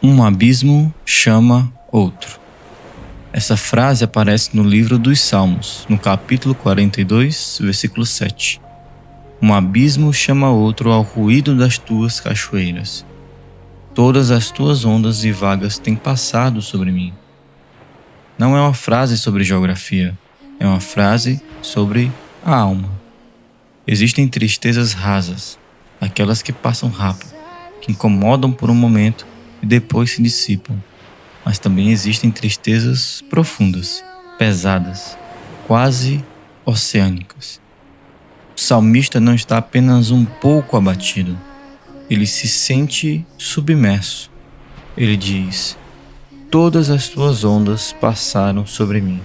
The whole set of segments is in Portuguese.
Um abismo chama outro. Essa frase aparece no livro dos Salmos, no capítulo 42, versículo 7. Um abismo chama outro ao ruído das tuas cachoeiras. Todas as tuas ondas e vagas têm passado sobre mim. Não é uma frase sobre geografia, é uma frase sobre a alma. Existem tristezas rasas, aquelas que passam rápido, que incomodam por um momento e depois se dissipam. Mas também existem tristezas profundas, pesadas, quase oceânicas. O salmista não está apenas um pouco abatido, ele se sente submerso. Ele diz: todas as tuas ondas passaram sobre mim.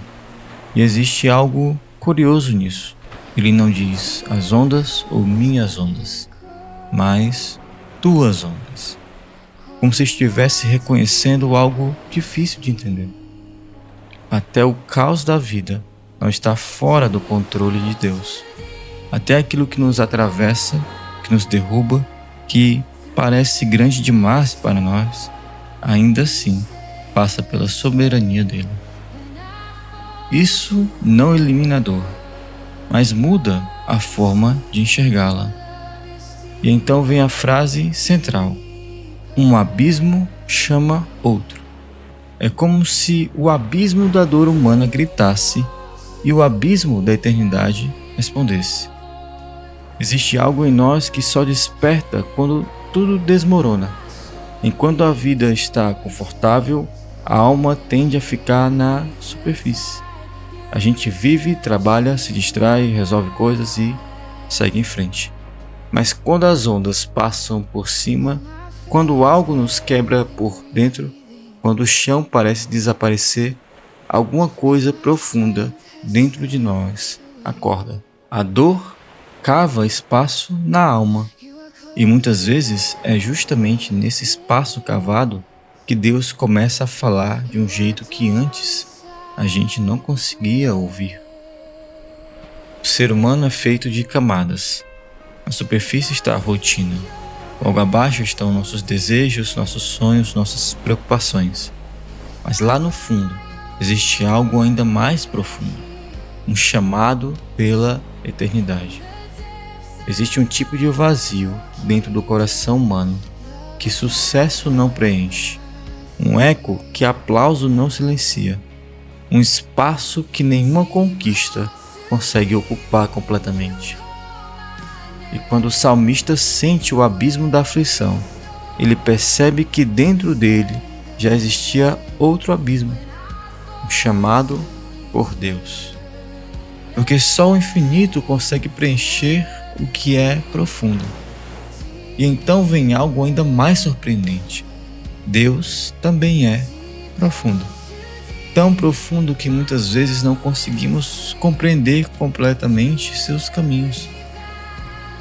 E existe algo curioso nisso. Ele não diz as ondas ou minhas ondas, mas tuas ondas. Como se estivesse reconhecendo algo difícil de entender. Até o caos da vida não está fora do controle de Deus. Até aquilo que nos atravessa, que nos derruba, que parece grande demais para nós, ainda assim passa pela soberania dele. Isso não elimina a dor, mas muda a forma de enxergá-la. E então vem a frase central: um abismo chama outro. É como se o abismo da dor humana gritasse e o abismo da eternidade respondesse. Existe algo em nós que só desperta quando tudo desmorona. Enquanto a vida está confortável, a alma tende a ficar na superfície. A gente vive, trabalha, se distrai, resolve coisas e segue em frente. Mas quando as ondas passam por cima, quando algo nos quebra por dentro, quando o chão parece desaparecer, alguma coisa profunda dentro de nós acorda. A dor cava espaço na alma. E muitas vezes é justamente nesse espaço cavado que Deus começa a falar de um jeito que antes a gente não conseguia ouvir. O ser humano é feito de camadas. Na superfície está a rotina. Logo abaixo estão nossos desejos, nossos sonhos, nossas preocupações. Mas lá no fundo existe algo ainda mais profundo, um chamado pela eternidade. Existe um tipo de vazio dentro do coração humano que sucesso não preenche, um eco que aplauso não silencia, um espaço que nenhuma conquista consegue ocupar completamente. E quando o salmista sente o abismo da aflição, ele percebe que dentro dele já existia outro abismo, um chamado por Deus. Porque só o infinito consegue preencher o que é profundo. E então vem algo ainda mais surpreendente. Deus também é profundo. Tão profundo que muitas vezes não conseguimos compreender completamente seus caminhos.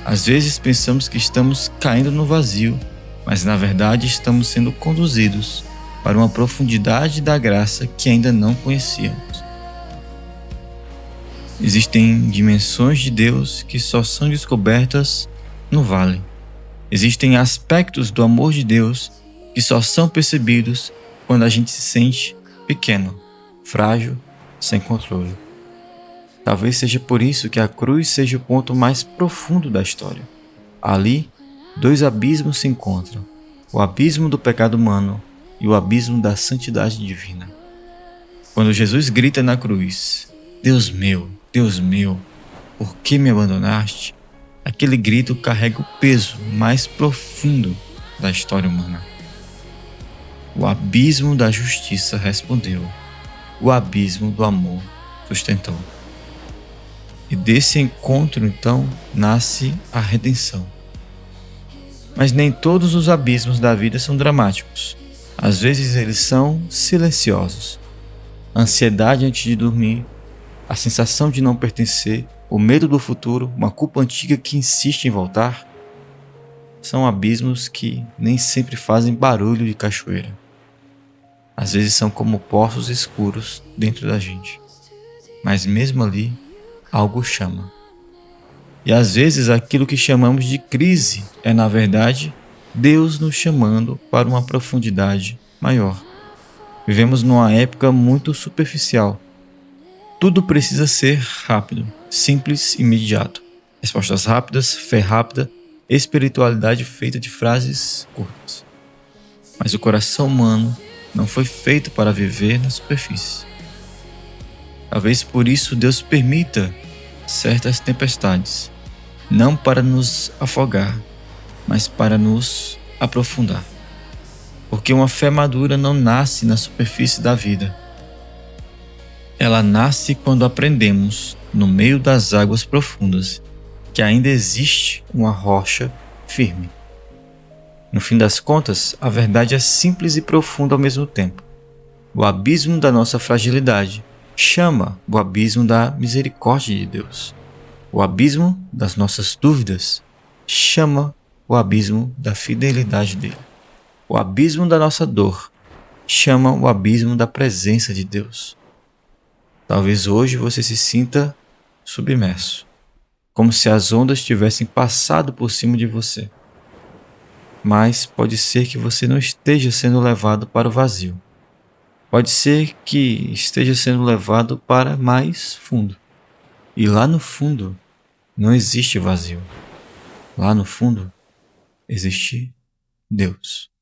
Às vezes pensamos que estamos caindo no vazio, mas na verdade estamos sendo conduzidos para uma profundidade da graça que ainda não conhecíamos. Existem dimensões de Deus que só são descobertas no vale. Existem aspectos do amor de Deus que só são percebidos quando a gente se sente pequeno, frágil, sem controle. Talvez seja por isso que a cruz seja o ponto mais profundo da história. Ali, dois abismos se encontram: o abismo do pecado humano e o abismo da santidade divina. Quando Jesus grita na cruz: Deus meu, por que me abandonaste?", aquele grito carrega o peso mais profundo da história humana. O abismo da justiça respondeu, o abismo do amor sustentou. E desse encontro, então, nasce a redenção. Mas nem todos os abismos da vida são dramáticos. Às vezes eles são silenciosos. A ansiedade antes de dormir, a sensação de não pertencer, o medo do futuro, uma culpa antiga que insiste em voltar, são abismos que nem sempre fazem barulho de cachoeira. Às vezes são como poços escuros dentro da gente. Mas mesmo ali, algo chama. E às vezes aquilo que chamamos de crise é, na verdade, Deus nos chamando para uma profundidade maior. Vivemos numa época muito superficial. Tudo precisa ser rápido, simples e imediato. Respostas rápidas, fé rápida, espiritualidade feita de frases curtas. Mas o coração humano não foi feito para viver na superfície. Talvez por isso Deus permita certas tempestades, não para nos afogar, mas para nos aprofundar. Porque uma fé madura não nasce na superfície da vida. Ela nasce quando aprendemos, no meio das águas profundas, que ainda existe uma rocha firme. No fim das contas, a verdade é simples e profunda ao mesmo tempo. O abismo da nossa fragilidade chama o abismo da misericórdia de Deus. O abismo das nossas dúvidas chama o abismo da fidelidade dele. O abismo da nossa dor chama o abismo da presença de Deus. Talvez hoje você se sinta submerso, como se as ondas tivessem passado por cima de você. Mas pode ser que você não esteja sendo levado para o vazio. Pode ser que esteja sendo levado para mais fundo. E lá no fundo não existe vazio. Lá no fundo existe Deus.